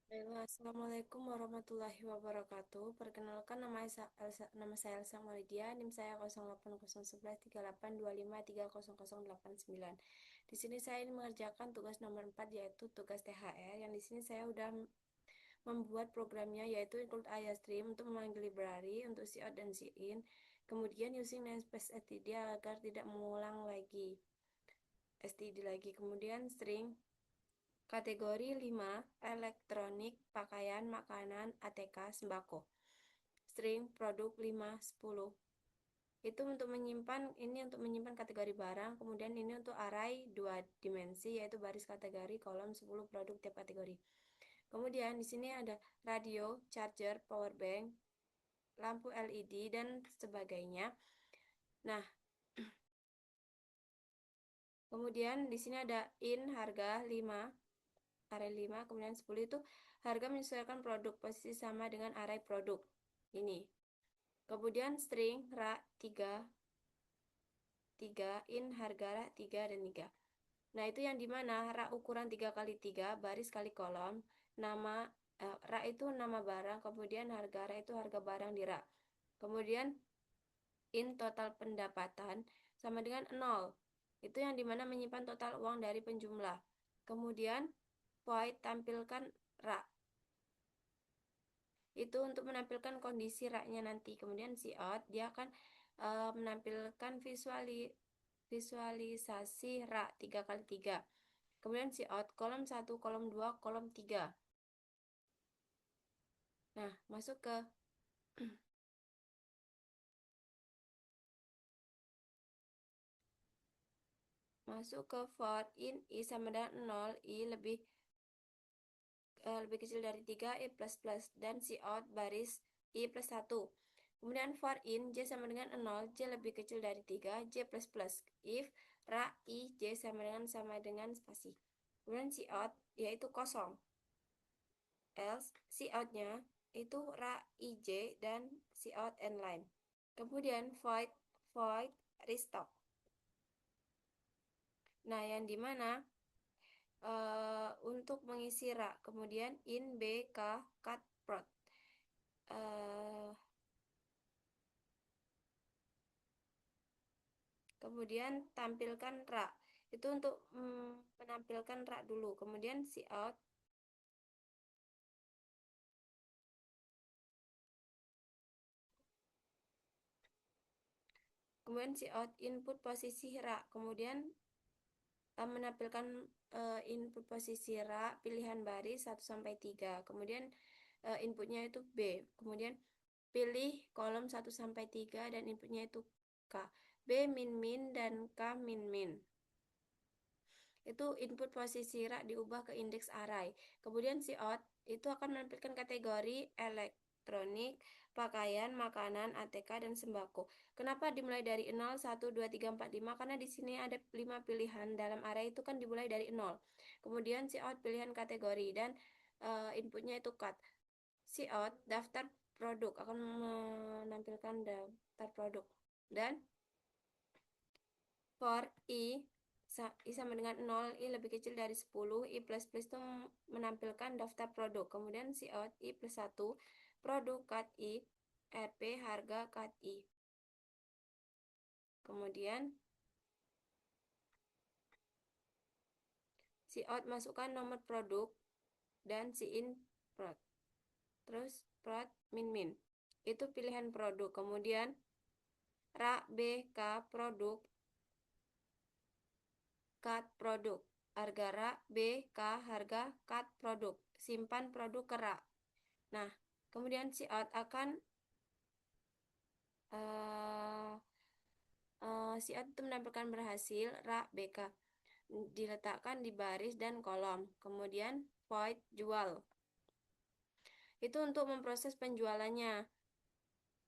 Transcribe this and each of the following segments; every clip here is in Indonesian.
Halo, Assalamualaikum warahmatullahi wabarakatuh. Perkenalkan nama saya Elsa Maulidia, NIM saya 0801113825300889. Di sini saya ini mengerjakan tugas nomor 4 yaitu tugas THR yang di sini saya sudah membuat programnya yaitu include IOStream untuk memanggil library untuk cout dan cin. Kemudian using namespace std agar tidak mengulang lagi std lagi. Kemudian string kategori 5, elektronik, pakaian, makanan, ATK, sembako. String produk 5, 10. Itu untuk menyimpan kategori barang, kemudian ini untuk array 2 dimensi yaitu baris kategori, kolom 10 produk tiap kategori. Kemudian di sini ada radio, charger, power bank, lampu LED dan sebagainya. Nah, kemudian di sini ada in harga 5, array 5, kemudian 10 itu harga menyesuaikan produk, posisi sama dengan array produk. Ini. Kemudian string ra 3, in harga ra 3 dan 3. Nah, itu yang dimana ra ukuran 3 kali 3, baris kali kolom, nama ra itu nama barang, kemudian harga ra itu harga barang di ra. Kemudian in total pendapatan sama dengan 0. Itu yang dimana menyimpan total uang dari penjumlah. Kemudian void tampilkan ra. Itu untuk menampilkan kondisi rak-nya nanti. Kemudian cout dia akan menampilkan visualisasi rak 3 kali 3. Kemudian cout kolom 1, kolom 2, kolom 3. Nah, masuk ke for in i sama dengan 0, i lebih kecil dari 3, i plus plus, dan cout baris i plus 1. Kemudian for in j sama dengan 0, j lebih kecil dari 3, j plus plus, if ra i j sama dengan spasi. Kemudian cout yaitu kosong, else cout-nya itu ra ij dan cout end line. Kemudian void restock. Nah, yang dimana untuk mengisi ra, kemudian in bk cut prod. Kemudian tampilkan ra. Itu untuk menampilkan ra dulu. Kemudian cout. Kemudian cout input posisi ra. Kemudian menampilkan input posisi ra pilihan baris 1 sampai 3. Kemudian inputnya itu B. Kemudian pilih kolom 1 sampai 3 dan inputnya itu K. B min min dan K min min. Itu input posisi rak diubah ke indeks array. Kemudian cout itu akan menampilkan kategori elektronik, pakaian, makanan, ATK, dan sembako. Kenapa dimulai dari 0, 1, 2, 3, 4, 5? Karena di sini ada 5 pilihan. Dalam array itu kan dimulai dari 0. Kemudian cout pilihan kategori dan inputnya itu cut. Cout daftar produk akan menampilkan daftar produk. Dan for i sama dengan 0, i lebih kecil dari 10, i plus plus itu menampilkan daftar produk. Kemudian cout i plus 1, produk cut i, rp harga cut i. Kemudian cout masukkan nomor produk dan in prod. Terus prod min min. Itu pilihan produk. Kemudian ra bk produk cut produk. Harga ra bk harga cut produk. Simpan produk ke ra. Nah, kemudian cout akan cout itu menampilkan berhasil ra bk diletakkan di baris dan kolom. Kemudian void jual. Itu untuk memproses penjualannya.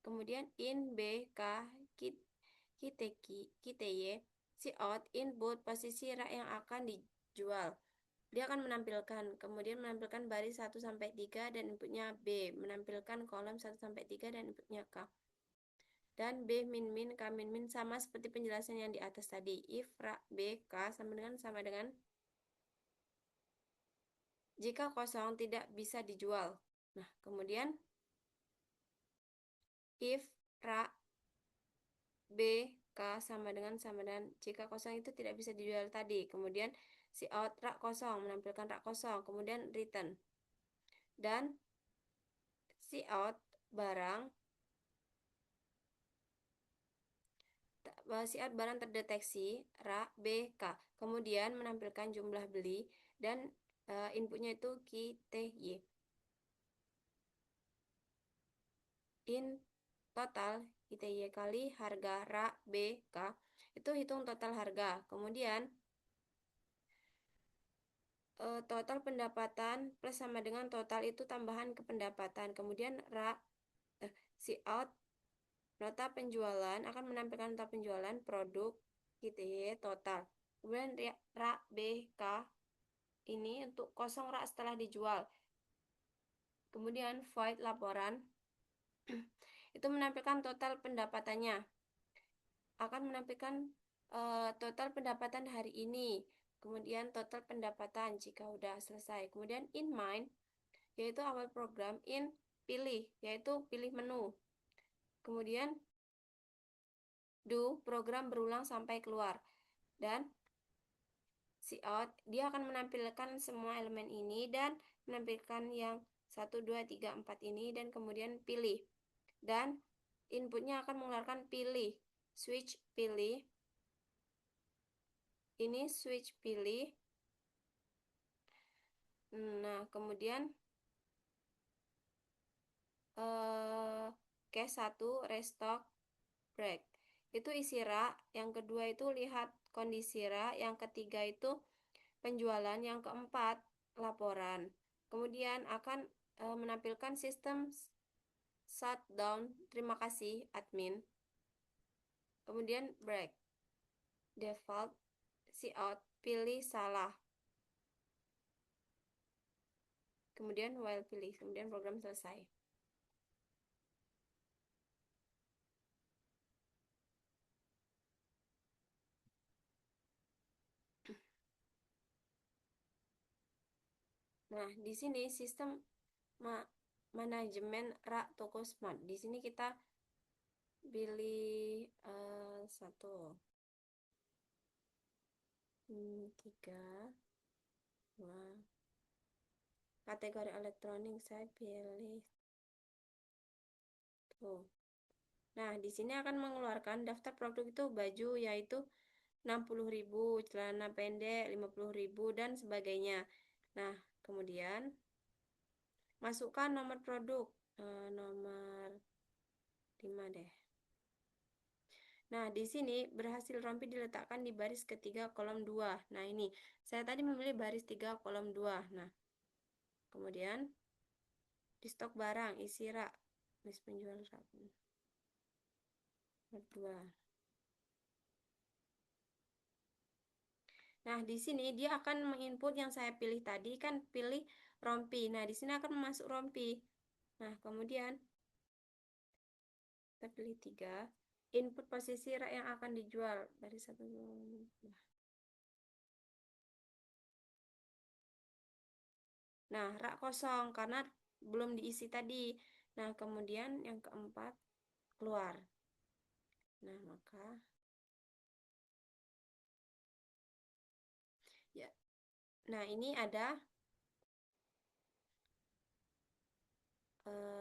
Kemudian in bk kiteye cout input posisi ra yang akan dijual. Dia akan menampilkan, kemudian menampilkan baris 1 sampai 3 dan inputnya B, menampilkan kolom 1 sampai 3 dan inputnya K. Dan B min min, K min min sama seperti penjelasan yang di atas tadi. If ra B K sama dengan jika kosong tidak bisa dijual. Nah, kemudian if rak B K sama dengan jika kosong itu tidak bisa dijual tadi. Kemudian si out rak kosong menampilkan rak kosong, kemudian return. Dan si out barang terdeteksi rak B K. Kemudian menampilkan jumlah beli dan inputnya itu QTY. In total ITY kali harga RA BK itu hitung total harga. Kemudian total pendapatan plus sama dengan total itu tambahan ke pendapatan. Kemudian si out nota penjualan akan menampilkan nota penjualan produk ITY total. Kemudian RA BK ini untuk kosong RA setelah dijual. Kemudian void laporan itu menampilkan total pendapatannya, akan menampilkan total pendapatan hari ini, kemudian total pendapatan jika udah selesai. Kemudian in mind yaitu awal program, in pilih yaitu pilih menu, kemudian do program berulang sampai keluar, dan si out dia akan menampilkan semua elemen ini dan menampilkan yang 1, 2, 3, 4 ini, dan kemudian pilih, dan inputnya akan mengeluarkan pilih, switch pilih, ini switch pilih. Nah, kemudian case 1 restock break itu isi rak, yang kedua itu lihat kondisi rak, yang ketiga itu penjualan, yang keempat laporan. Kemudian akan menampilkan sistem shutdown, terima kasih admin. Kemudian break default, si out pilih salah, kemudian while pilih, kemudian program selesai. Nah, di sini sistem manajemen rak toko smart. Di sini kita pilih 1, 3, 2, kategori elektronik saya pilih tuh. Nah, di sini akan mengeluarkan daftar produk itu baju yaitu 60.000, celana pendek 50.000 dan sebagainya. Nah, kemudian masukkan nomor produk, nomor 5 deh. Nah, di sini berhasil rompi diletakkan di baris ketiga kolom 2. Nah, ini saya tadi memilih baris 3 kolom 2. Nah, kemudian di stok barang isi rak, list penjual rak nomor 2. Nah, di sini dia akan menginput yang saya pilih tadi, kan pilih rompi. Nah, di sini akan masuk rompi. Nah, kemudian kita pilih 3, input posisi rak yang akan dijual dari 1. Nah, rak kosong karena belum diisi tadi. Nah, kemudian yang keempat keluar. Nah, maka ya. Nah, ini ada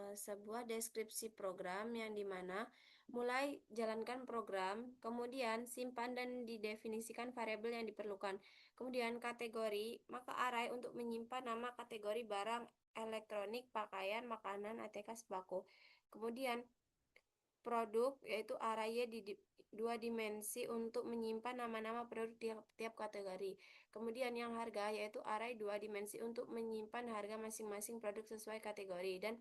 sebuah deskripsi program yang dimana mulai jalankan program, kemudian simpan dan didefinisikan variabel yang diperlukan. Kemudian kategori, maka array untuk menyimpan nama kategori barang elektronik, pakaian, makanan, ATK, sembako. Kemudian produk yaitu array di 2 dimensi untuk menyimpan nama-nama produk di tiap kategori. Kemudian yang harga yaitu array 2 dimensi untuk menyimpan harga masing-masing produk sesuai kategori, dan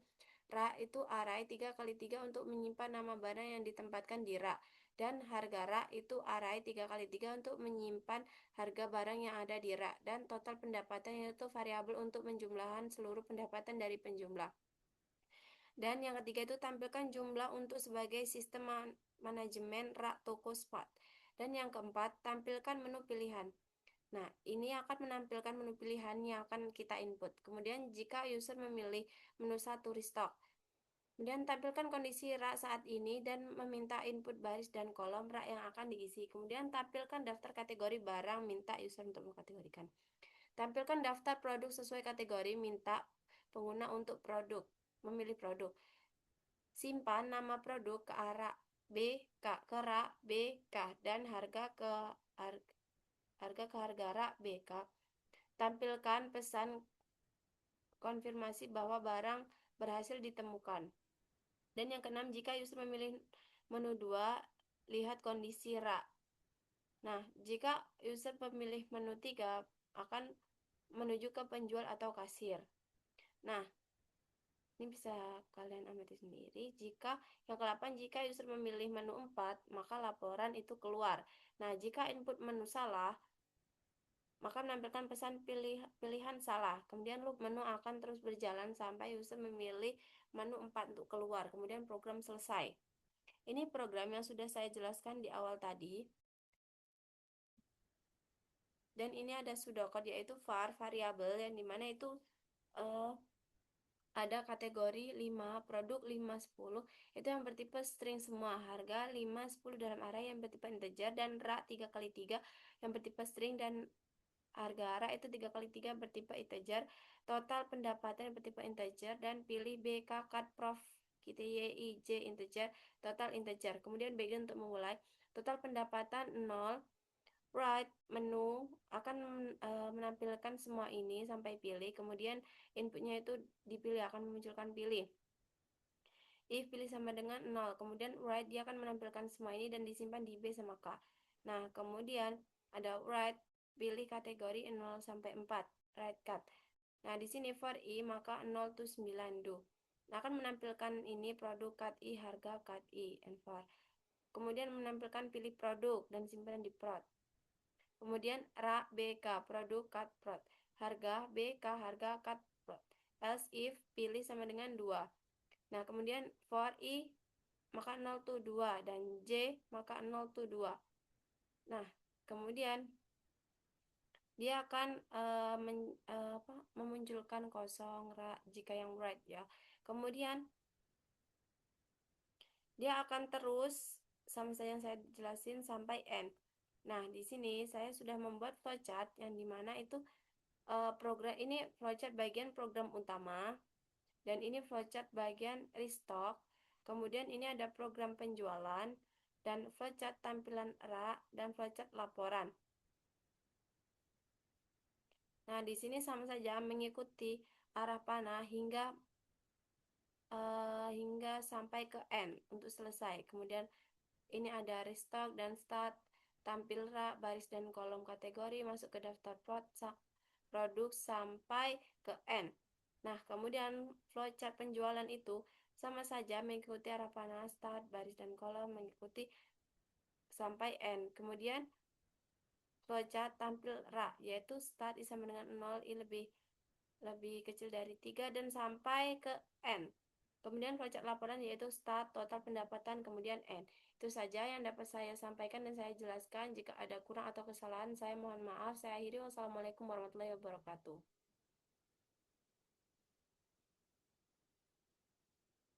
rak itu array 3x3 untuk menyimpan nama barang yang ditempatkan di rak, dan harga rak itu array 3x3 untuk menyimpan harga barang yang ada di rak, dan total pendapatan yaitu variabel untuk penjumlahan seluruh pendapatan dari penjumlah. Dan yang ketiga itu tampilkan jumlah untuk sebagai sistem manajemen rak toko smart. Dan yang keempat, tampilkan menu pilihan. Nah, ini akan menampilkan menu pilihan yang akan kita input. Kemudian jika user memilih menu 1 restock, kemudian tampilkan kondisi rak saat ini dan meminta input baris dan kolom rak yang akan diisi. Kemudian tampilkan daftar kategori barang, minta user untuk mengkategorikan. Tampilkan daftar produk sesuai kategori, minta pengguna untuk produk, memilih produk. Simpan nama produk ke arah BK, ke rak BK dan harga ke harga rak BK. Tampilkan pesan konfirmasi bahwa barang berhasil ditemukan. Dan yang keenam, jika user memilih menu 2, lihat kondisi rak. Nah, jika user memilih menu 3, akan menuju ke penjual atau kasir. Nah, ini bisa kalian amati sendiri. Jika yang ke-8, jika user memilih menu 4, maka laporan itu keluar. Nah, jika input menu salah, maka menampilkan pesan pilihan salah. Kemudian loop menu akan terus berjalan sampai user memilih menu 4 untuk keluar. Kemudian program selesai. Ini program yang sudah saya jelaskan di awal tadi. Dan ini ada pseudocode, yaitu var, variabel, yang dimana itu ada kategori 5, produk 5, 10, itu yang bertipe string semua, harga 5, 10 dalam array yang bertipe integer, dan rak 3x3 yang bertipe string, dan harga rak itu 3x3 bertipe integer, total pendapatan bertipe integer, dan pilih BK cut prof gitu YIJ integer, total integer. Kemudian begin untuk memulai, total pendapatan 0. Right menu akan menampilkan semua ini sampai pilih, kemudian inputnya itu dipilih, akan memunculkan pilih. If pilih sama dengan 0, kemudian right dia akan menampilkan semua ini dan disimpan di B sama K. Nah, kemudian ada right, pilih kategori 0 sampai 4, right cut. Nah, di sini for I maka 0 to 9 do. Nah, akan menampilkan ini produk cut I, harga cut I, and for. Kemudian menampilkan pilih produk dan simpan di prod. Kemudian rak BK, produk cut prod. Harga BK, harga cut prod. Else if pilih sama dengan 2. Nah, kemudian for I maka 0 to 2 dan J maka 0 to 2. Nah, kemudian dia akan memunculkan kosong rak jika yang right ya. Kemudian dia akan terus sama yang saya jelasin sampai end. Nah, di sini saya sudah membuat flowchart yang dimana itu program ini flowchart bagian program utama, dan ini flowchart bagian restock. Kemudian ini ada program penjualan dan flowchart tampilan rak dan flowchart laporan. Nah, di sini sama saja mengikuti arah panah hingga sampai ke end untuk selesai. Kemudian ini ada restock dan start, tampil rak, baris dan kolom kategori, masuk ke daftar produk sampai ke end. Nah, kemudian flowchart penjualan itu sama saja mengikuti arah panah, start, baris dan kolom, mengikuti sampai end. Kemudian flowchart tampil rak, yaitu start I sama dengan 0, I lebih kecil dari 3 dan sampai ke end. Kemudian flowchart laporan yaitu start, total pendapatan, kemudian end. Itu saja yang dapat saya sampaikan dan saya jelaskan. Jika ada kurang atau kesalahan, saya mohon maaf. Saya akhiri. Wassalamualaikum warahmatullahi wabarakatuh.